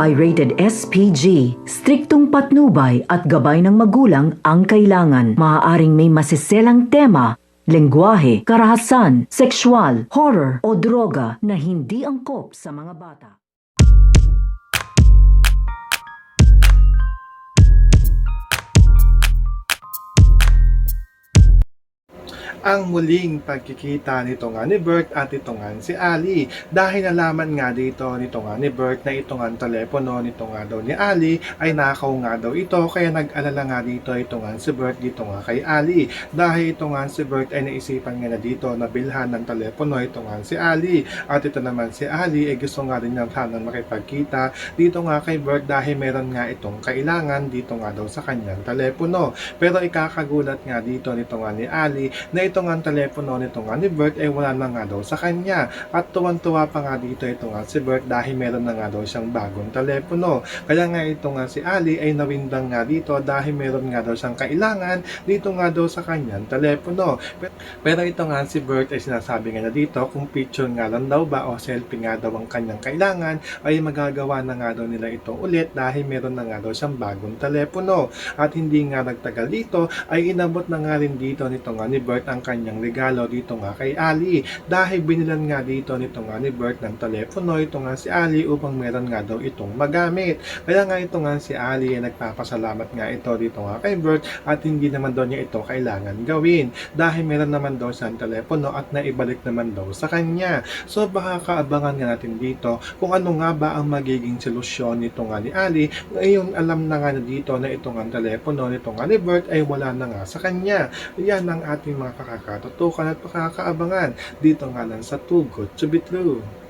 ay rated SPG. Striktong patnubay at gabay ng magulang ang kailangan. Maaaring may masiselang tema, lengguwahe, karahasan, sexual, horror o droga na hindi angkop sa mga bata. Ang muling pagkikita nito nga ni Bert at ito nga si Ali, dahil nalaman nga dito nito nga ni Bert na ito nga telepono nito nga daw ni Ali ay nakaw nga daw ito, kaya nag-alala nga dito ito nga si Bert dito nga kay Ali, dahil ito nga si Bert ay naisipan nga na dito na bilhan ng telepono ito nga si Ali, at ito naman si Ali ay gusto nga rin niyang sanang makipagkita dito nga kay Bert dahil meron nga itong kailangan dito nga daw sa kanyang telepono. Pero ikakagulat nga dito nito nga ni Ali na ito nga telepono nito nga ni Bert ay wala na nga daw sa kanya, at tuwang-tuwa pa nga dito ito nga si Bert dahil meron na nga daw siyang bagong telepono. Kaya nga ito nga si Ali ay nawindang nga dito dahil meron nga daw siyang kailangan dito nga daw sa kanyang telepono. Pero ito nga si Bert ay sinasabi nga na dito kung picture nga lang daw ba o selfie nga daw ang kanyang kailangan ay magagawa na nga daw nila ito ulit dahil meron na nga daw siyang bagong telepono. At hindi nga nagtagal dito ay inabot na nga rin dito nito nga ni Bert ang kanyang regalo dito nga kay Ali, dahil binilan nga dito nito nga ni Bert ng telepono ito nga si Ali upang meron nga daw itong magamit. Kaya nga ito nga si Ali ay nagpapasalamat nga ito dito nga kay Bert, at hindi naman daw niya ito kailangan gawin dahil meron naman daw siyang telepono at naibalik naman daw sa kanya. So baka kaabangan nga natin dito kung ano nga ba ang magiging solusyon nito nga ni Ali ngayon alam na nga na dito na ito nga telepono nito nga ni Bert ay wala na nga sa kanya. Yan ang ating mga kakatutukan at pakakaabangan dito nga lang sa Too Good to Be True.